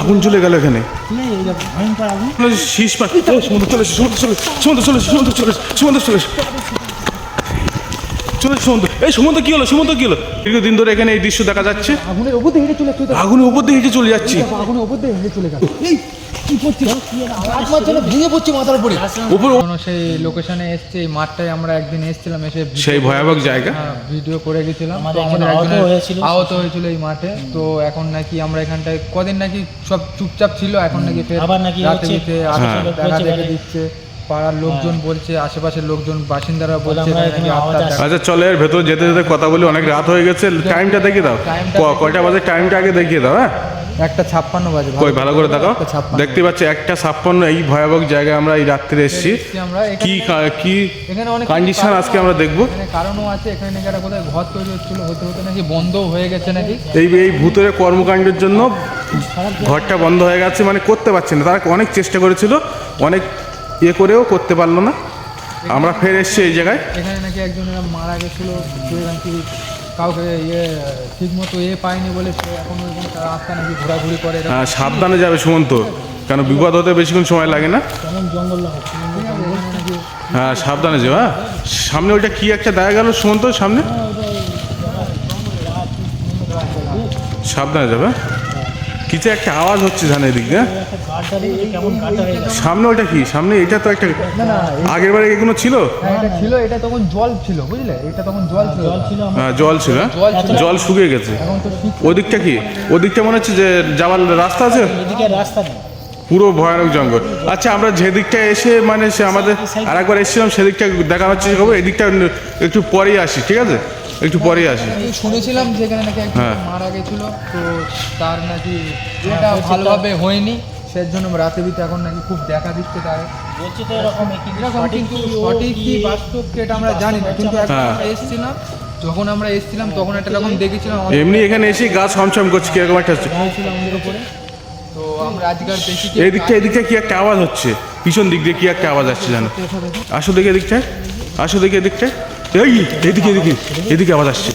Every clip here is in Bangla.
আগুন চলে গেল এখানে। শীষ সমুদ্র চলে সমুদ্র চলে সমুদ্র চলে চলে সমুদ্র। এই সমুদ্র কি হলো? সমুদ্র কি হলো? দীর্ঘদিন ধরে এখানে এই দৃশ্য দেখা যাচ্ছে। আগুনের উপর দিয়ে হেঁটে চলে যাচ্ছে। আগুনের উপর দিয়ে হেঁটে চলে যাচ্ছি। আগুনের উপর দিয়ে হেঁটে চলে যাচ্ছে। এই কি করছে? আগুন যেন ভেঙে পড়ছে মাথার উপরে। উপর সেই লোকেশনে এসছে, এই মাঠটায় আমরা একদিন এসেছিলাম, এসে সেই ভয়াবহ জায়গা ভিডিও করে গেছিলাম। আমাদের তো আমাদের একজন একজন আহত হয়েছিল এই মাঠে। তো এখন নাকি আমরা এখানটায় কদিন নাকি সব চুপচাপ ছিল, এখন নাকি ফের আবার নাকি রাতে দিতে দেখা দেখে হচ্ছে। দিচ্ছে। পাড়ার লোকজন বলছে, আশেপাশের লোকজন বাসিন্দারা বলছে নাকি আত্মা দেখা। আচ্ছা চলে এর ভেতর যেতে যেতে কথা বলি, অনেক রাত হয়ে গেছে। টাইমটা দেখিয়ে দাও, কয়টা বাজে টাইমটা আগে দেখিয়ে দাও। হ্যাঁ 1:56 বাজে। কই ভালো করে দেখাও। 1:56 দেখতে পাচ্ছি 1:56। এই ভয়াবহ জায়গায় আমরা এই রাত্রে এসেছি। আমরা কি কি এখানে অনেক কন্ডিশন আজকে আমরা দেখবো। এখানে কারণও আছে, এখানে নাকি একটা কোথায় ঘর তৈরি হচ্ছিল, হতে হতে নাকি বন্ধও হয়ে গেছে নাকি। এই ভূতের কর্মকাণ্ডের জন্য ঘরটা বন্ধ হয়ে গেছে, মানে করতে পারছে না। তারা অনেক চেষ্টা করেছিল, অনেক করেও করতে পারলো না। আমরা ফের এসছি এই জায়গায়। এখানে নাকি একজনের মারা গেছিলো, যে নাকি কাউকে ঠিক মতো পায়নি বলে সে এখন তার রাস্তা নাকি ঘোরাঘুরি করে। হ্যাঁ সাবধানে যাবে সুমন্ত, কেন বিপদ হতে বেশিক্ষণ সময় লাগে না। হ্যাঁ সাবধানে যাবে। হ্যাঁ সামনে ওইটা কি একটা দেখা গেল সুমন্ত, সামনে সাবধানে যাবে। কিছু একটা আওয়াজ হচ্ছে জানে এদিক দিয়ে। সামনে ওইটা কি? সামনে এটা তো একটা আগের বারে এগুলো ছিল। এটা ছিল, এটা তখন জল ছিল, বুঝলে, এটা তখন জল ছিল। হ্যাঁ জল ছিল, জল শুকিয়ে গেছে। ওদিকটা কি? ওদিকটা মনে হচ্ছে যে যাওয়ার রাস্তা আছে, পুরো ভয়ানক জঙ্গল। আচ্ছা আমরা যে দিকটা এসে মানে সে আমাদের আর একবার এসেছিলাম, সেদিকটা দেখা হচ্ছে খবর। এদিকটা একটু পরেই আসি, ঠিক আছে? একটু পরেই আসি। শুনেছিলাম যেখানে নাকি একজন মারা গেছিল, তো তার নাকি এটা ভালোভাবে হয়নি, সেজন্য রাতে বিতে এখন নাকি খুব দেখা দিচ্ছে তার। এরকম কিন্তু সঠিক কি বাস্তব কি এটা আমরা জানি না, কিন্তু এখন আমরা এসেছিলাম, যখন আমরা এসেছিলাম তখন একটা রকম দেখেছিলাম। এমনি এখানে এসে গাছ ছমছম করছে, কিরকম একটা হচ্ছে। আমাদের উপরে তো আমরা আজকাল বেশি এদিকটা কি একটা আওয়াজ হচ্ছে, পিছন দিক দিয়ে কি একটা আওয়াজ আসছে জানো। আসো দেখি এদিকটায়, আসো দেখি এদিকটায়। এদিকে আওয়াজ আসছে।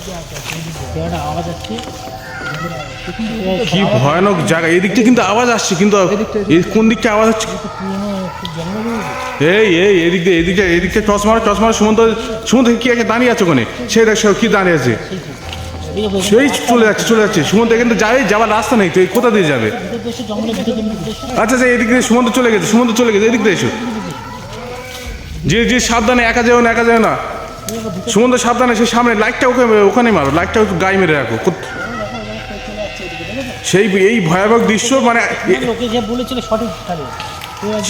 কি ভয়ানক জায়গা। এদিকটা কিন্তু আওয়াজ আসছে, কিন্তু কোন দিকটা আওয়াজ হচ্ছে? এদিকটা টস মারো সুমন্ত কি একটা দাঁড়িয়ে আছে ওখানে, সেই দেখ কি দাঁড়িয়ে আছে। সেই চলে যাচ্ছে সুমন্ত। এখান থেকে যাওয়ার রাস্তা নেই, তো কোথা দিয়ে যাবে? আচ্ছা এদিক দিয়ে সুমন্ত চলে গেছে, এদিক দিয়ে এসো। যে সাবধানে, একা যাও না সুমন্ত, সাবধানে। সেই সামনে লাইটটা ওখানে মারো, লাইটটা একটু গায়ে মেরে রাখো। সেই এই ভয়াবহ দৃশ্য, মানে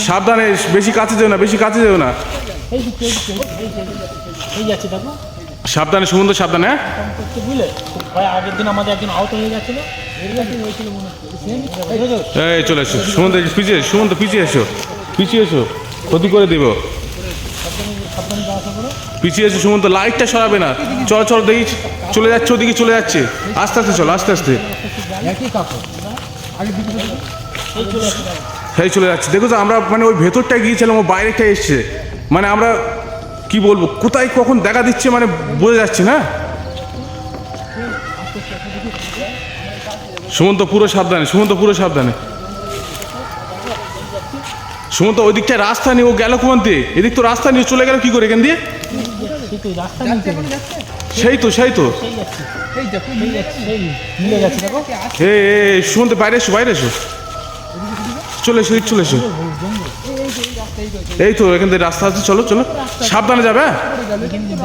সাবধানে, বেশি কাছে যেও না। সাবধানে সুমন্ত, সাবধানে। আগের দিন আমাদের একজন আহত হয়ে গেছিল। এই চলে এসো সুমন্ত, পিছিয়ে এসো, ক্ষতি করে দিব। পিছিয়ে এসো সুমন্ত, লাইটটা সরাবে না। চল দেখি, চলে যাচ্ছে ওদিকে, চলে যাচ্ছে। আস্তে চলো, আস্তে। সেই চলে যাচ্ছে। দেখো তো আমরা মানে ওই ভেতরটায় গিয়েছিলাম, ও বাইরেটা এসছে। মানে আমরা কি বলবো, কোথায় কখন দেখা দিচ্ছে মানে বোঝা যাচ্ছে না। সুমন্ত পুরো সাবধানে। সুমন্ত ওই দিকটা রাস্তা নেই, ও গেল কোন দিয়ে? এদিক তো রাস্তা নিয়ে চলে গেল কি করে এখান দিয়ে? সেই তো সুমন্ত বাইরে এসো। চলে এসো। এই তো এখান থেকে রাস্তা আছে, চলো সাবধানে যাবে।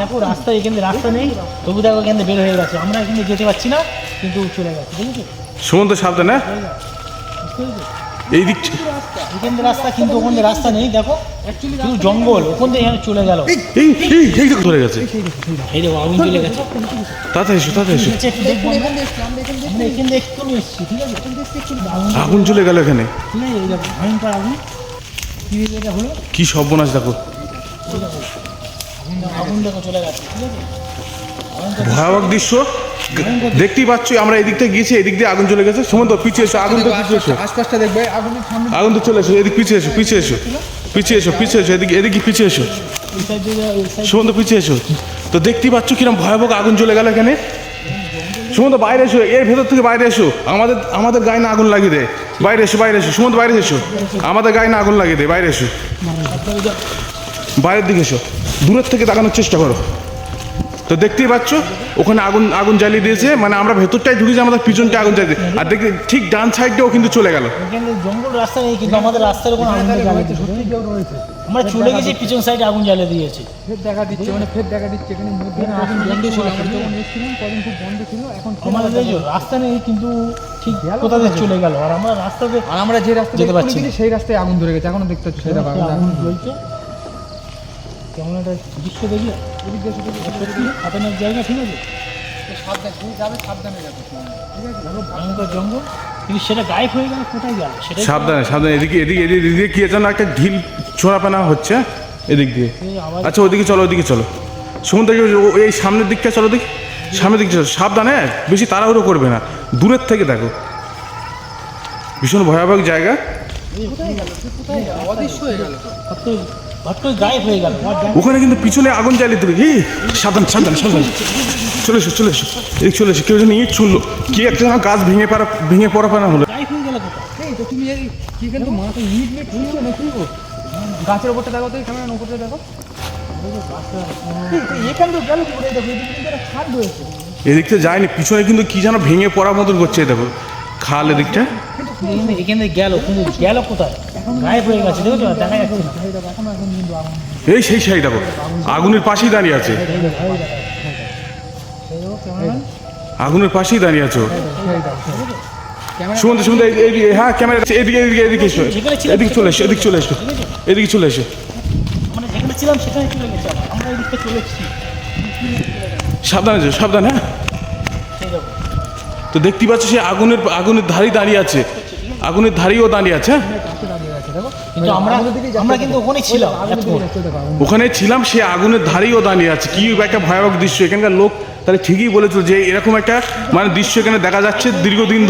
দেখো রাস্তা, রাস্তা নেই, তবু দেখো এখান থেকে বের হয়ে গেছে। আমরা এখানে যেতে পারছি না, কিন্তু চলে গেছে। বুঝেছো সুমন্ত, সাবধানে। এই দিক রাস্তা, কিন্তু ওখানে রাস্তা নেই। দেখো শুধু জঙ্গল, ওখান থেকে এখানে চলে গেল। এই ধরে গেছে, এই দেখো আগুন চলে গেছে। তাড়াতাড়ি এসো। আগুন চলে গেল এখানে। ভয়ঙ্কর আগুন। কি সর্বনাশ দেখো, আগুন দেখো চলে গেছে। ভয়াবহ দৃশ্য দেখতেই পাচ্ছ। আমরা এদিক থেকে গিয়েছি, এদিক দিয়ে আগুন চলে গেছে। সুমন্ত পিছিয়ে এসো, আশপাশটা দেখবে আগুন তো চলে এসো। এদিক পিছিয়ে এসো, এদিকে পিছিয়ে এসো। সুমন্ত পিছিয়ে এসো। তো দেখতেই পাচ্ছ কিরম ভয়াবহ আগুন চলে গেল এখানে। সুমন্ত বাইরে এসো, এর ভেতর থেকে বাইরে এসো, আমাদের গায়ে না আগুন লাগিয়ে দে, বাইরে এসো, সুমন্ত বাইরে এসো, আমাদের গায়ে না আগুন লাগিয়ে দে, বাইরে এসো, বাইরের দিকে এসো, দূরের থেকে তাকানোর চেষ্টা করো। তো দেখতেই পাচ্ছ ওখানে আগুন জ্বালিয়ে দিয়েছে, মানে আমরা ভেতরটাই ঢুকেছি, আমাদের পিছনটা আগুন জ্বালিয়ে দিয়ে, আর দেখি ঠিক ডান সাইডটাও কিন্তু চলে গেল। এখানে জঙ্গল রাস্তা নেই, কিন্তু আমাদের রাস্তার ওখানে আগুন জ্বালিয়ে দিয়েছে। সত্যি কেউ রয়েছে, আমরা চলে গেছি, পিছন সাইডে আগুন জ্বালিয়ে দিয়েছে। ফের দেখা দিচ্ছে, মানে ফের দেখা দিচ্ছে এখানে মধ্যে আগুন বন্ধ ছিল। আমরা যখন এসেছিলাম তখন খুব বন্ধ ছিল, এখন আমাদের এই যে রাস্তা নেই, কিন্তু ঠিক কোথা থেকে চলে গেল, আর আমরা রাস্তাতে আর আমরা যে রাস্তায় যেতে পারছি গেছি সেই রাস্তায় আগুন ধরে গেছে, এখনো দেখতে পাচ্ছি সেটা আগুন জ্বলছে। কেমন একটা দৃশ্য দেখি, সত্যি খাতারনাক জায়গা, ঠিক আছে, সাবধানে যাবে, ঠিক আছে? ভয়ঙ্কর জঙ্গল, কিন্তু সেটা গায়েব হয়ে গেল, কোথায় গেল সেটা সাবধানে, এদিকে কি যেন একটা ঢিল ছোড়াপানা হচ্ছে এদিক দিয়ে। আচ্ছা ওদিকে চলো, সমুদ্র এই সামনের দিকটা চলো, সামনের দিকে চলো, সাবধানে, বেশি তাড়াহুড়ো করবে না, দূরের থেকে দেখো, ভীষণ ভয়াবহ জায়গা। অদৃশ্য হয়ে গেল, হট করে গায়েব হয়ে গেল। ওখানে কিন্তু পিছনে আগুন জ্বালিয়ে দিল। সাবধান, চলে এসো, এদিকে চলে এসো, কেউ যেন ইট ছুড়লো, কি একটা যেন গাছ ভেঙে পড়া পানা হলো। গায়েব হয়ে গেল কোথায়? এই তো তুমি এই কি কিন্তু মাথা ইট মিট ছুঁড়ছো নাকি গো? গাছের উপরটা দেখো তো, ক্যামেরার উপরটা দেখো, এখান তো গেল করে দেখো, এদিকে কিন্তু একটা খাদ রয়েছে, এদিকটা যায়নি, পিছনে কিন্তু কি যেন ভেঙে পড়ার মতন করছে, দেখো খাল এদিকটা। এখানে গেল, কিন্তু গেল কোথায়? গায়েব হয়ে গেছে, দেখো দেখা যাচ্ছে না। এই সেই সাইড দেখো, আগুনের পাশেই দাঁড়িয়ে আছে, আগুনের পাশেই দাঁড়িয়ে আছো। সুমন্ত এইদিকে, হ্যাঁ ক্যামেরা এদিকে এসো, এদিকে চলে এসো। মানে যেখানে ছিলাম সেখানে চলে গেছে, আমরা এই দিকটা চলে এসেছি। সাবধান, হ্যাঁ। সেই দেখো, তো দেখতেই পাচ্ছ সে আগুনের ধারেই দাঁড়িয়ে আছে, আগুনের ধারেও দাঁড়িয়ে আছে, হ্যাঁ। কিন্তু আমরা কিন্তু ওখানে ছিলাম, ওখানে ছিলাম, সে আগুনের ধারেও দাঁড়িয়ে আছে। কি একটা ভয়াবহ দৃশ্য, এখানকার লোক তাহলে ঠিকই বলেছিল যে এরকম একটা মানে দৃশ্য এখানে দেখা যাচ্ছে দীর্ঘদিন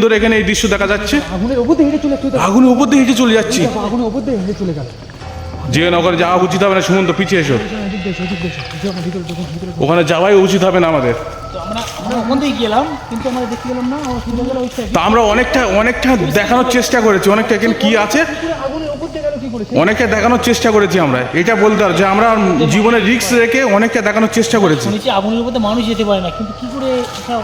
ধরে এখানে এই দৃশ্য দেখা যাচ্ছে। আগুনের উপর দিয়ে হেঁটে চলে যাচ্ছে, আগুনের উপর দিয়ে হেঁটে চলে যাচ্ছি, আগুনের উপর দিয়ে হেঁটে চলে গেল। যে ওখানে যাওয়া উচিত হবে না, সুমন্ত পিছিয়ে এসো, ওখানে যাওয়াই উচিত হবে না আমাদের। তো আমরা ওখান থেকে গেলাম, কিন্তু আমরা দেখতে গেলাম না, আমরা চলে গেল ওই সাইডে। তা আমরা অনেকটা দেখানোর চেষ্টা করেছি, অনেকটা এখানে কি আছে আগুনের উপর দিয়ে গেল কি করে? অনেকটা দেখানোর চেষ্টা করেছি আমরা, এটা বলতে হবে যে আমরা জীবনে রিস্ক রেখে অনেকটা দেখানোর চেষ্টা করেছি। শুনেছি আগুনের উপর দিয়ে মানুষ যেতে পারে না, কিন্তু কি করে এটা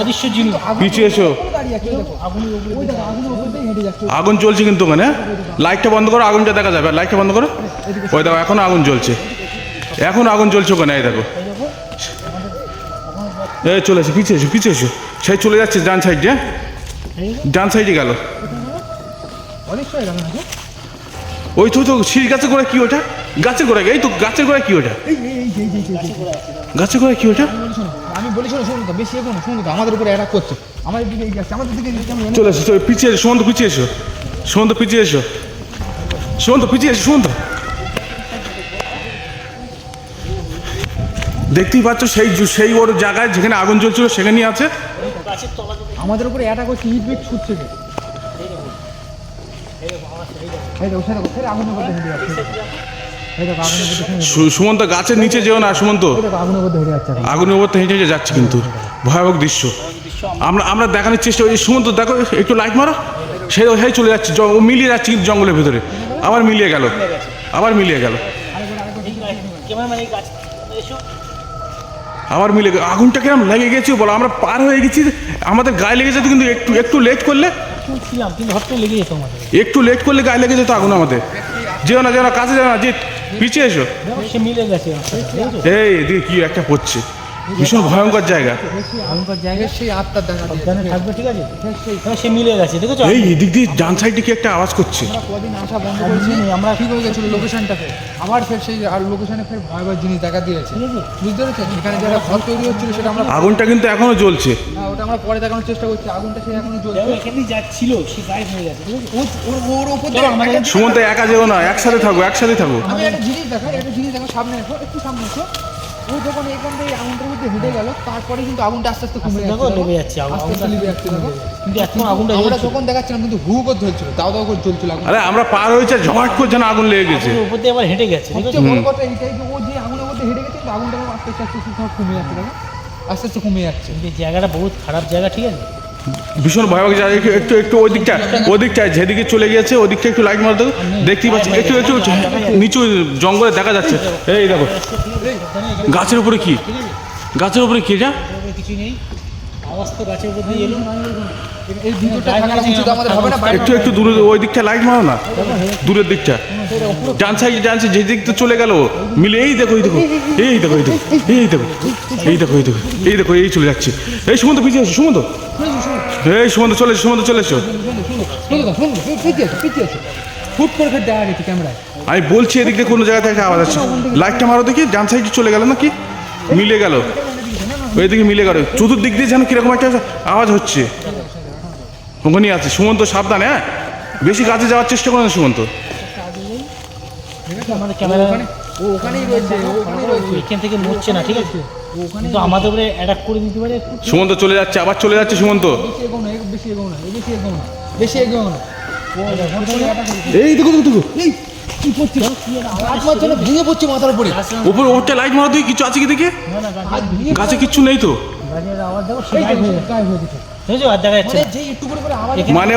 অদৃশ্য জিনিস। পিছিয়ে এসো, দাঁড়িয়ে আছে, দেখো আগুনের উপরে ওই দেখো আগুনের উপর দিয়ে হেঁটে যাচ্ছে। আগুন জ্বলছে কিন্তু ওখানে, লাইটটা বন্ধ করো, আগুনটা দেখা যাবে, লাইটটা বন্ধ করো, ওই দেখো এখনো আগুন জ্বলছে, ওখানে, এই দেখো, এই চলে এসো, পিছিয়ে এসো, সেই চলে যাচ্ছে ডান সাইডে গেল, অনেক সময় গেল নাকি? ওই তো শিল গাছের গোড়ায় কি ওটা, গাছের গোড়ায়, এই তো গাছের গোড়ায় কি ওটা, গাছের গোড়ায় কি ওটা, আমি বলি শোনো তো, বেশি এগো না, শুনুন তো, আমাদের উপরে অ্যাটাক করছে, আমাদের দিকে এগিয়ে আসছে, আমাদের দিকে এগিয়ে আসছে, আমরা চলে এসো, পিছিয়ে এসো, সুমন্ত পিছিয়ে এসো, সুমন্ত। দেখতেই পাচ্ছ সেই ওর জায়গায় যেখানে আগুন জ্বলছিল সেখানেই আছে, গাছের তলা থেকে আমাদের উপরে অ্যাটাক করছে, ইট বিট ছুটছে, এই দেখো সে দেখো, ফের আগুনের মধ্যে হেঁটে যাচ্ছে, এই দেখো আগুনের মধ্যে হেঁটে যাচ্ছে, সুমন্ত গাছের নিচে যেও না, সুমন্ত এই দেখো আগুনের মধ্যে হেঁটে যাচ্ছে, আগুনের উপর হেঁটে যাচ্ছে, কিন্তু ভয়াবহ দৃশ্য। আমরা দেখানোর চেষ্টা করি, সুমন্ত দেখো একটু লাইট মারো, সেই চলে যাচ্ছে, ও মিলিয়ে যাচ্ছে কিন্তু জঙ্গলের ভিতরে, আবার মিলিয়ে গেল, ক্যামেরাম্যান এই গাছ এসো, আবার আগুনটা কিরম লেগে গেছে বলো, আমরা পার হয়ে গেছি, আমাদের গায়ে লেগে যেত, কিন্তু একটু লেট করলে, ছিলাম কিন্তু হট করে লেগে যেত আমাদের। একটু লেট করলে গায়ে লেগে যেত আগুন আমাদের। যেও না কাছে যেও না, যে পিছিয়ে এসো, সে মিলে গেছে আমার সাথে, দেখেছো? এই এদিকে কি একটা পড়ছে, ভীষণ ভয়ঙ্কর জায়গা, আগুনকার জায়গায় সেই আত্মার দেখা দিয়েছে। সাবধানে থাকবে, ঠিক আছে? সে মিলে গেছে, দেখেছো? এই এদিক দিয়ে ডান সাইডে কি একটা আওয়াজ করছে, আমরা কদিন আসা বন্ধ করেছি, আমরা ঠিক হয়ে গেছিল লোকেশনটাতে, আবার ফের সেই আর লোকেশনে ফের ভয়াবহ জিনিস দেখা দিয়েছে, বুঝতে পেরেছেন? এখানে যারা ঘর তৈরি হচ্ছিল সেটা আমরা, আগুনটা কিন্তু এখনো জ্বলছে, হ্যাঁ, ওটা আমরা পরে দেখানোর চেষ্টা করছি, আগুনটা সেই এখনো জ্বলছে, দেখো এখানেই যাচ্ছিল, সে গায়েব হয়ে গেছে, দেখেছো? ওর উপর চলো, আমাদের সুমন্ত একা যেও না, একসাথে থাকো, আমি একটা জিনিস দেখো, সামনে এসো, একটু সামনে এসো, ও যখন এখান থেকে আগুনটার মধ্যে হেঁটে গেল, তারপরে কিন্তু আগুনটা আস্তে আস্তে কমে দেখো যাচ্ছে, লেগে যাচ্ছে, আস্তে আস্তে লেগে যাচ্ছে, দেখো। কিন্তু এখন আগুনটা আমরা জ্বলছে। যখন দেখাচ্ছিলাম কিন্তু হু করে ধরছিল, দাও করে জ্বলছিল আগুন। আরে আমরা পার হয়েছে, ঝট করে যেন আগুন লেগে গেছে, আগুনের উপর দিয়ে আবার হেঁটে গেছে, ঠিক আছে? সবচেয়ে বড় কথা এইটাই যে ও যে আগুনের মধ্যে হেঁটে গেছে, কিন্তু আগুনটা আস্তে আস্তে সব কমে যাচ্ছে, দেখো। আস্তে আস্তে কমে যাচ্ছে। কিন্তু এই জায়গাটা বহুত খারাপ জায়গা, ঠিক আছে? ভীষণ ভয়াবহ জায়গা। একটু একটু ওই দিকটা যেদিকে চলে গিয়েছে ওদিকটা একটু লাইট মারতে দেখতেই পাচ্ছি। একটু একটু নিচু জঙ্গলে দেখা যাচ্ছে। এই দেখো গাছের উপরে কি, গাছের উপরে কি এটা? কিছু নেই, আওয়াজ তো গাছের উপর দিয়ে এলো। এই ভিতরটা থাকাটা উচিত আমাদের হবে না? একটু একটু দূরে ওই দিকটা লাইট মারো না, দূরের দিকটা। ডান সাইড যে দিকটা চলে গেল মিলে। এই দেখো এই দেখো এই দেখো এই দেখো এই দেখো এই দেখো এই দেখো এই দেখো এই চলে যাচ্ছে। এই সুমন্ত পিছিয়ে এসো, সুমন্ত এই সুমন্ত চলে এসো, সুমন্ত চলে এসো। ফুট করে ফের দেখা গেছে ক্যামেরায়। আমি বলছি এদিক দিয়ে কোনো জায়গা থেকে আওয়াজ আসছে। লাইটটা মারো দেখি, ডান সাইডে চলে গেল নাকি মিলে গেল, ওইদিকে মিলে গেল। চতুর্দিক দিয়ে যেন কিরকম একটা আওয়াজ হচ্ছে। ওখানে আছে সুমন্ত, সাবধানে হ্যাঁ, বেশি কাছে যাওয়ার চেষ্টা করো না সুমন্ত। আমাদের ক্যামেরা ও ওখানেই রয়েছে, ও ওখানেই রয়েছে। এখান থেকে নড়ছে না, ঠিক আছে? কিন্তু আমাদের উপরে অ্যাটাক করে দিতে পারে। সুমন্ত চলে যাচ্ছে, আবার চলে যাচ্ছে সুমন্ত। বেশি এগো না, বেশি এগো না, বেশি এগো না, বেশি এগো না। এই দেখো দেখো দেখো এই কি করছে? হাত মারছে না, ভেঙে পড়ছে মাথার উপরে। উপরে ওরটা লাইট মারো দেখি, কিছু আছে কি দেখে। হাত ভেঙে গাছে কিচ্ছু নেই তো। গাছের আওয়াজ দেখো, এই গায়েব হয়ে গায়ে হয়ে গেছে। দেখেছো? আর দেখা যাচ্ছে মানে না। যেই একটু করে আওয়াজ মানে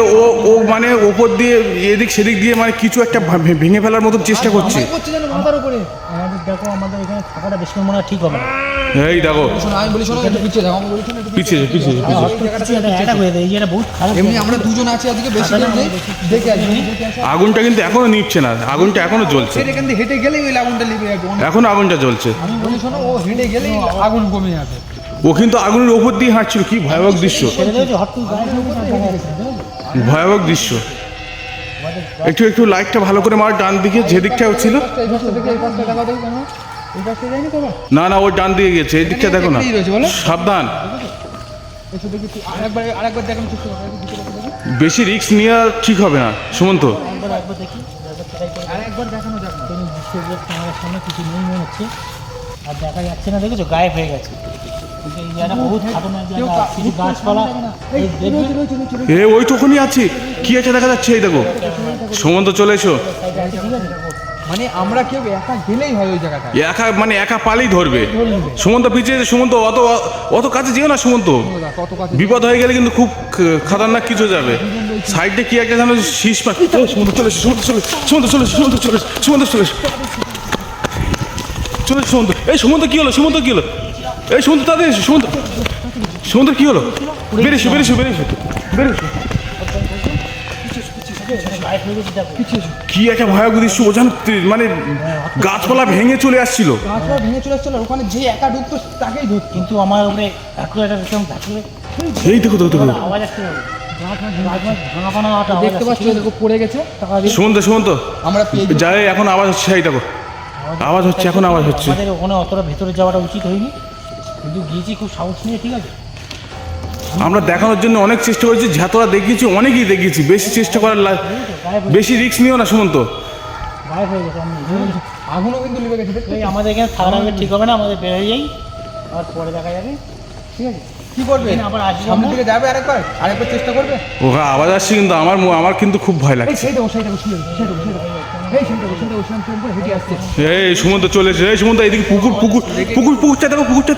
ও মানে ওপর দিয়ে এদিক সেদিক দিয়ে মানে কিছু একটা ভেঙে ফেলার মতন চেষ্টা করছে। করছে যেন মাথার উপরে। আমাদের দেখো, আমাদের এখানে থাকাটা বেশি মনে হয় ঠিক হবে না। এই দেখো শোনো, আমি বলি শোনো, একটু পিছিয়ে যাও। আমি বলি শোনো, একটু পিছিয়ে যাও, পিছিয়ে যাও, পিছিয়ে যাও। অ্যাটাক হয়ে যায়, এই জায়গাটা বহুত খারাপ। এমনি আমরা দুজন আছি, আজকে বেশি জন নেই। দেখে আসি, দেখে আসি। আগুনটা কিন্তু এখনো নিভছে না, আগুনটা এখনো জ্বলছে, এখান থেকে হেঁটে গেলেই ওই আগুনটা লিভে যাবে। এখনো আগুনটা জ্বলছে। আমি বলি শোনো, ও হেঁটে গেলেই আগুন কমে যাবে। ও কিন্তু আগুনের ওপর দিয়ে হাঁটছিল। কি ভয়াবহ দৃশ্য, ছেড়ে দিয়েছে, হট করে গায়েব হয়ে গেছে, আর দেখা যাচ্ছে না, দেখেছো? ভয়াবহ দৃশ্য। একটু একটু লাইটটা ভালো করে মার, ডান দিকে যে দিকটাও ছিল। এই পাশটা দেখে, এই পাশটা দেখা দেখি কেন? এই পাশটা যায়নি তো? না না, ওই ডান দিকে গেছে, এই দিকটা দেখো না, এখানেই রয়েছে বলো। সাবধান। একটু দেখি, আরেকবার দেখানো চেষ্টা করো, ভিতরে দেখি। বেশি রিস্ক নেওয়া ঠিক হবে না সুমন্ত। একবার দেখি, একবার try করে দেখি। আরেকবার দেখানো যাক না। কোনো দৃশ্যের ক্যামেরার সামনে কিছু নেই মনে হচ্ছে, আর দেখা যাচ্ছে না, দেখেছো? গায়েব হয়ে গেছে। কিন্তু এই জায়গাটা বহুত খাতরনাক জায়গা, কিছু গাছপালা এই দেখবে। ওই টুকুনি আছে, কি আছে দেখা যাচ্ছে। এই দেখো সুমন্ত চলে এসো। সাইডে আছে, ঠিক আছে? মানে আমরা কেউ একা গেলেই হয় ওই জায়গাটা। একা মানে একা পালেই ধরবে। সুমন্ত পিছিয়ে আছে, সুমন্ত অত অত কাছে যেও না সুমন্ত, কত কাছে বিপদ হয়ে গেলে কিন্তু খুব খাতারনাক কিছু যাবে। সাইডে কি একটা যেন শীষ পা। সুমন্ত চলে এসো, সুমন্ত চলে এসো, সুমন্ত চলে এসো, সুমন্ত চলে এসো, সুমন্ত চলে এসো, চলে এসো সুমন্ত। এই সুমন্ত কি হলো, সুমন্ত কি হলো? এই সুমন্ত তাদের এসো, সুমন্ত, সুমন্ত কি হলো? বেরিয়েছো বেরিয়েছো বেরিয়েছো বেরিয়েছো। গায়েব হয়ে গেছে, দেখো। কি একটা ভয়াবহ দৃশ্য, বোঝানো মানে গাছপালা ভেঙে চলে আসছিল। গাছটা ভেঙে চলে আসছিল, ওখানে যে একা ঢুকতো তাকেই ধরতো। কিন্তু আমার উপরে এত একটা রকম ধাতুরে এই দেখো দেখো দেখো আওয়াজ আসতে হবে। ভাঙা ফানা একটা আওয়াজ দেখতে আসছে, পাচ্ছ, দেখো পড়ে গেছে। টাকা দিয়ে সুমন্ত সুমন্ত আমরা পেয়ে যাই, এখন আওয়াজ হচ্ছে। এই দেখো আওয়াজ হচ্ছে, এখন আওয়াজ হচ্ছে। আমাদের ওখানে অতটা ভেতরে যাওয়াটা উচিত হয়নি, কিন্তু গিয়েছি খুব সাহস নিয়ে, ঠিক আছে? আমরা দেখানোর জন্য অনেক চেষ্টা করেছি, যতটা দেখিয়েছি অনেকেই দেখিয়েছি। বেশি চেষ্টা করার বেশি রিস্ক নিও না সুমন্ত। গায়েব হয়ে গেছে। আমি আগুনও কিন্তু লিভে গেছে, দেখতে এই আমাদের এখানে থাকাটা আগে ঠিক হবে না, আমাদের বেরিয়ে যাই, আর পরে দেখা যাবে, ঠিক আছে? কি করবে? আবার আসবে সামনের আমরা। দিকে যাবে আরেকবার চেষ্টা করবে। ও আওয়াজ আসছে, কিন্তু আমার কিন্তু খুব ভয় এই লাগছে। সেই দেখো, সেই দেখো, সেই দেখো, সেই দেখো, সেই দেখো, এই সেই দেখো, সেই দেখো, সেই দেখো, হেঁটে আসছে। এই সুমন্ত চলে এসে, এই সুমন্ত এইদিকে পুকুরটা দেখো, পুকুরটা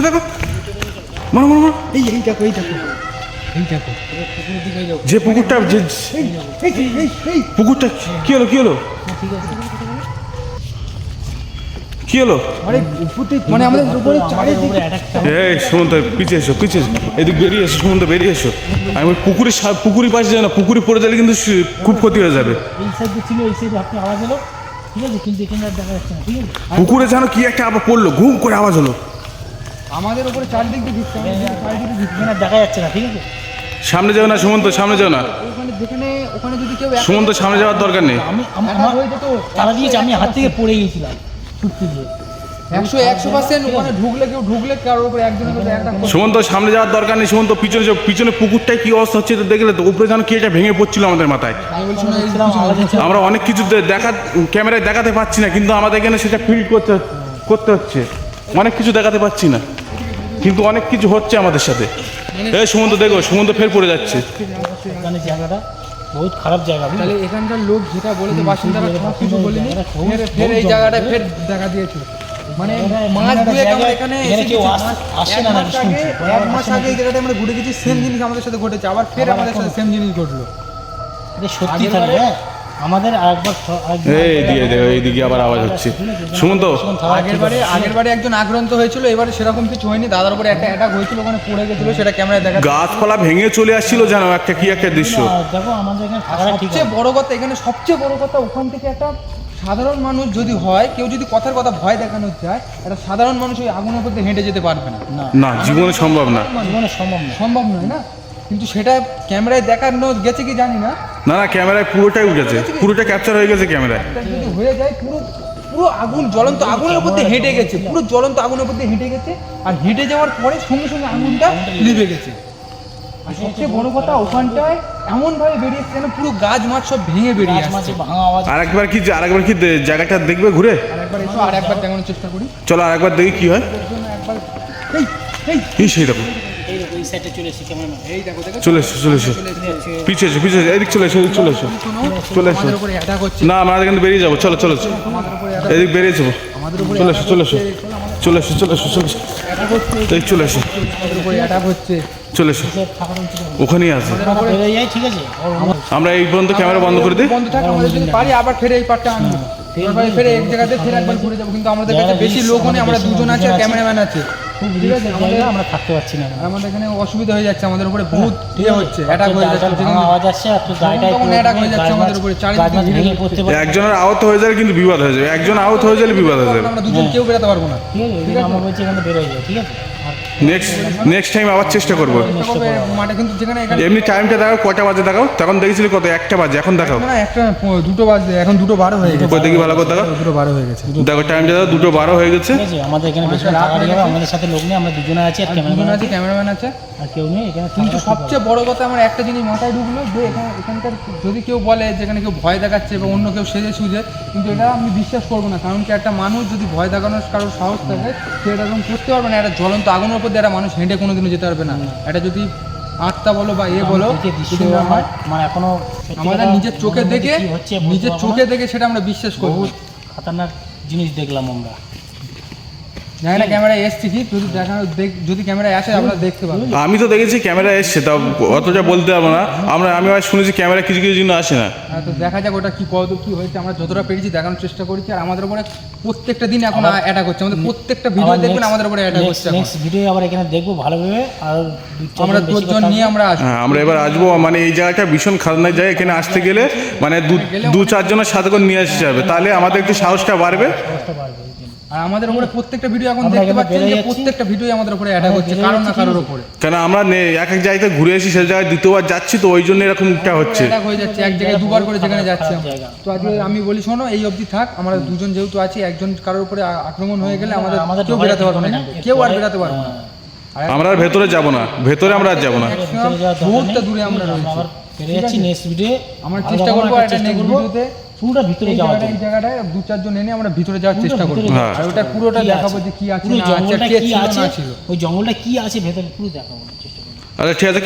দেখো। মারো মারো মারো। এই দেখো, এই দেখো, এই দেখো, যে পুকুরটা যে এই পুকুরটা কি হলো, কি হলো, কি হলো? মানে মানে আমাদের উপরে চারিদিকে উপরে অ্যাটাক এই সুমন্ত পিছিয়ে এসো, পিছিয়ে এসো, এদিকে বেরিয়ে এসো সুমন্ত, বেরিয়ে এসো। আমি ওই পুকুরি পাশে যাই না, পুকুরি পড়ে গেলে কিন্তু খুব ক্ষতি হয়ে যাবে। এই সাইডে ছিল, এই সাইডে আপনি আওয়াজ এলো, ঠিক আছে? কিন্তু এখানে আর দেখা যাচ্ছে না, ঠিক আছে? পুকুরে যেন কি একটা আবার পড়লো, ঘুম করে আওয়াজ হলো। আমাদের উপরে চারিদিক দিয়ে দিচ্ছে, চারিদিকে দিচ্ছে। এখানে আর দেখা যাচ্ছে না, ঠিক আছে? সামনে যাও না সুমন্ত, সামনে যাও না ওখানে যেখানে ওখানে যদি কেউ সুমন্ত, সামনে যাওয়ার দরকার নেই। আমার হয়ে যেত, তারা দিয়েছে, আমি হাত থেকে পড়ে গিয়েছিলাম ছুটতে গিয়ে। 100% ওখানে ঢুকলে কারোর উপরে একজনের উপরে একটা সুমন্ত সামনে যাওয়ার দরকার নেই সুমন্ত, পিছনে যাও। পিছনে পুকুরটায় কি অবস্থা হচ্ছে তো দেখলে তো, উপরে যেন কি এটা ভেঙে পড়ছিল আমাদের মাথায়। আমি বলছি না, এই দেখছিলাম, আওয়াজ হচ্ছে। আমরা অনেক কিছু ক্যামেরায় দেখাতে পাচ্ছি না, কিন্তু আমাদের এখানে সেটা ফিল করতে হচ্ছে। অনেক কিছু দেখাতে পাচ্ছি না, কিন্তু অনেক কিছু হচ্ছে আমাদের সাথে। এই সুমন্ত দেখো, সুমন্ত ফের পড়ে যাচ্ছে। এখানে জায়গাটা বহুত খারাপ জায়গা, বুঝলি? তাহলে এখানকার লোক যেটা বলেছে, বাসিন্দারা সব কিছু বলেনি, জায়গাটা খুব- ফের এই জায়গাটায় ফের দেখা দিয়েছিল। মানে এখানে মাস একটা দুয়েক আমরা জায়গায়- এখানে এখানে এসে কেউ গেছি। আসে না নাকি শুনছি? এক মাস আগে এই জায়গাটা আমরা ঘুরে গেছি, সেম জিনিস আমাদের সাথে ঘটেছে, আবার ফের আবার আমাদের এখন- সাথে সেম জিনিস ঘটলো। এটা সত্যি তাহলে হ্যাঁ আমাদের আরেকবার এইদিকে আবার আওয়াজ হচ্ছে। সুমন্ত আগের বারে একজন আক্রান্ত হয়েছিল, এবারে সেরকম কিছু হয়নি। দাদার উপরে একটা অ্যাটাক হয়েছিল, ওখানে পড়ে গেছিল, সেটা ক্যামেরায় দেখা যাচ্ছে। গাছপালা ভেঙে চলে আসছিল যেন একটা কি একটা দৃশ্য। দেখো আমাদের এখানে থাকাটা ঠিক সবচেয়ে আছে। বড় কথা, এখানে সবচেয়ে বড় কথা, ওখান থেকে একটা সাধারণ মানুষ যদি হয়, কেউ যদি কথার কথা ভয় দেখানো যায়, একটা সাধারণ মানুষ ওই আগুনের মধ্যে হেঁটে যেতে পারবে না, না না, জীবনে সম্ভব না। জীবনে সম্ভব না। সম্ভব নয় না। কিন্তু সেটা ক্যামেরায় দেখানো গেছে কি জানি না, না না, ক্যামেরায় পুরোটাই উঠেছে, পুরোটা ক্যাপচার হয়ে গেছে ক্যামেরায়। এটা যদি হয়ে যায়, পুরো পুরো আগুন, জ্বলন্ত আগুনের উপর দিয়ে হেঁটে গেছে, পুরো জ্বলন্ত আগুনের উপর দিয়ে হেঁটে গেছে, আর হেঁটে যাওয়ার পরে সঙ্গে সঙ্গে আগুনটা লিভে গেছে। আর সবচেয়ে বড় কথা, ওখানটায় এমন ভাবে বেরিয়েছে যেন পুরো গাছ মাছ সব ভেঙে বেরিয়ে গাছ আসছে। মাঝে ভাঙা আওয়াজ। আরেকবার কি জায়গাটা দেখবে ঘুরে? আরেকবার এসো, আরেকবার দেখানোর চেষ্টা করি। চলো আরেকবার দেখি কি হয়। একবার এই এই এই সেই দেখো, এই দেখো, এই সাইডে চলে এসেছি ক্যামেরাম্যান। এই দেখো দেখো, চলে এসো, চলে এসো, পিছিয়ে এসো, পিছিয়ে এসো, এদিক চলে এসো, এদিক চলে এসো, শোনো, চলে এসো। আমাদের উপরে অ্যাটাক হচ্ছে, না, আমরা এখান থেকে বেরিয়ে যাবো, চলো চলো চলো। আমাদের উপরে attack- এদিক বেরিয়ে যাবো, আমাদের উপরে চলে এসো, চলে এসো, চলে এসো, চলে এসো, চলে এসো, অ্যাটাক হচ্ছে, এই চলে এসো, আমাদের উপরে অ্যাটাক হচ্ছে। চলে এসো, থাকাটা উচিত হবে। ওখানেই আছে। আমরা বেরিয়ে যাই, ঠিক আছে? আমরা এই পর্যন্ত ক্যামেরা বন্ধ করে দিই। বন্ধ থাকে, আমরা যদি পারি আবার ফেরে এই পার্টটা আনবো, এবার ফেরে এক জায়গাতে ফেরে একবার ঘুরে যাবো। কিন্তু আমাদের কাছে বেশি লোক নেই, আমরা দুজন আছি আর ক্যামেরাম্যান আছে। খুব ঠিক আছে, রিস্কের জায়গা, আমরা থাকতে পারছি না। আর আমাদের এখানে অসুবিধা হয়ে যাচ্ছে, আমাদের উপরে বহুত ইয়ে হচ্ছে, অ্যাটাক হয়ে যাচ্ছে। ভাঙা আওয়াজ আসছে আর তোর গাড়িটায় তখন attack হয়ে যাচ্ছে আমাদের উপরে, চারিদিকে ঘিরে ভেঙে পড়তে পারে। একজনের আহত হয়ে যাবে কিন্তু বিবাদ হয়ে যাবে, একজন আহত হয়ে গেলে বিবাদ হয়ে যাবে। আমরা দুজন কেউ বেরোতে পারবো না। ঠিক আছে, ওই জন্য আমরা বলছি এখানে বেরোয় যায়, ঠিক আছে? আর নেক্সট টাইম আবার চেষ্টা করবো। চেষ্টা করবে মাঠে, কিন্তু যেখানে এখানে এমনি টাইমটা দেখাও, কটা বাজে দেখাও? তখন দেখেছিলি কত? 1টা বাজে, এখন দেখাও। না, একটা 2টো বাজে, এখন 2:12 হয়ে গেছে। কই দেখি ভালো করে দেখাও, 2:12 হয়ে গেছে। দেখো টাইমটা দেখো, 2:12 হয়ে গেছে। ঠিক আছে, আমাদের এখানে বেশি থাকা ঠিক হবে। আমাদের সাথে লোক নেই, আমরা দুজনে আছি আর দুজন ক্যামেরাম্যান আছে, ক্যামেরাম্যান আছে। আর কেউ নেই এখানে। কিন্তু সবচেয়ে বড় কথা, আমার একটা জিনিস মাথায় ঢুকলো যে এখানকার যদি কেউ বলে যেখানে কেউ ভয় দেখাচ্ছে বা অন্য কেউ সেজে সুজে, কিন্তু এটা আমি বিশ্বাস করবো না। কারণ কি, একটা মানুষ যদি ভয় দেখানোর কারোর সাহস থাকে, সে এরকম করতে পারবে না। একটা জ্বলন্ত আগুনের উপর দিয়ে একটা মানুষ হেঁটে কোনোদিনও যেতে পারবে না। এটা যদি আত্মা বলো বা বলো, দৃশ্য যদি না হয়, মানে এখনো সত্যি আমাদের কথা নিজের চোখে মনের মধ্যে দেখে, কি হচ্ছে বলতে নিজের পারবো চোখে না। দেখে সেটা আমরা বিশ্বাস করবো। বহুত খতরনাক জিনিস দেখলাম আমরা। জানি না ক্যামেরায় এসছি কি, যদি দেখানো যদি ক্যামেরায় আসে আমরা দেখতে পাবো। আমি তো দেখেছি ক্যামেরা এসছে, তাও অতটা বলতে পারবো না। আমি আবার শুনেছি ক্যামেরা কিছু কিছু জিনিস আসে না। তো দেখা যাক ওটা কি কত কি হয়েছে, আমরা যতটা পেরেছি দেখানোর চেষ্টা করেছি। আর আমাদের উপরে প্রত্যেকটা দিন এখন অ্যাটাক হচ্ছে, আমাদের প্রত্যেকটা ভিডিও দেখবেন আমাদের উপরে অ্যাটাক হচ্ছে। এখন নেক্সট ভিডিও আবার এখানে দেখবো ভালোভাবে। আর আমরা 2 জন নিয়ে আমরা আসবো। হ্যাঁ, আমরা এবার আসবো। মানে এই জায়গাটা ভীষণ খারাপ জায়গা, এখানে আসতে গেলে মানে 2-4 জনের সাথে করে নিয়ে আসতে হবে, তাহলে আমাদের একটু সাহসটা বাড়বে। বুঝতে পারবে এই জন্য। আর আমাদের উপরে প্রত্যেকটা ভিডিও এখন আমরা দেখতে এখানে পাচ্ছেন বেরিয়ে যে যাচ্ছি। প্রত্যেকটা ভিডিও আমাদের উপরে অ্যাটাক হচ্ছে, কারণ না কারোর উপরে কেন আমরা এক এক জায়গাতে ঘুরে এসেছি, সেই জায়গায় দ্বিতীয়বার যাচ্ছি, তো ওই জন্য এরকমটা হচ্ছে। অ্যাটাক হয়ে যাচ্ছে এক জায়গায় দুবার করে যেখানে যাচ্ছে। খারাপ জায়গা। তো আজকে আমি বলি শোনো, এই অবধি থাক। আমরা দুজন যেহেতু আছি, একজন কারোর উপরে আক্রমণ হয়ে গেলে আমাদের কেউ বেরাতে পারবে না, কেউ আর বেরাতে পারবে না। আমরা আর ভেতরে যাব না, ভেতরে আমরা আর যাবো না। ভিতরে যাওয়ার দরকার বহুতটা নেই। দূরে আমরা রয়েছি। আবার ফিরে যাচ্ছি নেক্সট ভিডিও। আমরা চেষ্টা করবো একটা নেক্সট ভিডিওতে পুরোটা ভিতরে এই যাওয়ার জায়গাটায়, জন্য। এই জায়গাটায় 2-4 জন এনে আমরা ভিতরে যাওয়ার চেষ্টা করবো। ভিতরে যাওয়ার আর ওটা পুরোটা কি দেখাবো যে কি আছে পুরো না আছে, জঙ্গলটা কে কি ছিল আছে, না ছিল। ওই জঙ্গলটা কি আছে ভেতরে পুরো দেখাবো চেষ্টা করবো। আচ্ছা ঠিক আছে।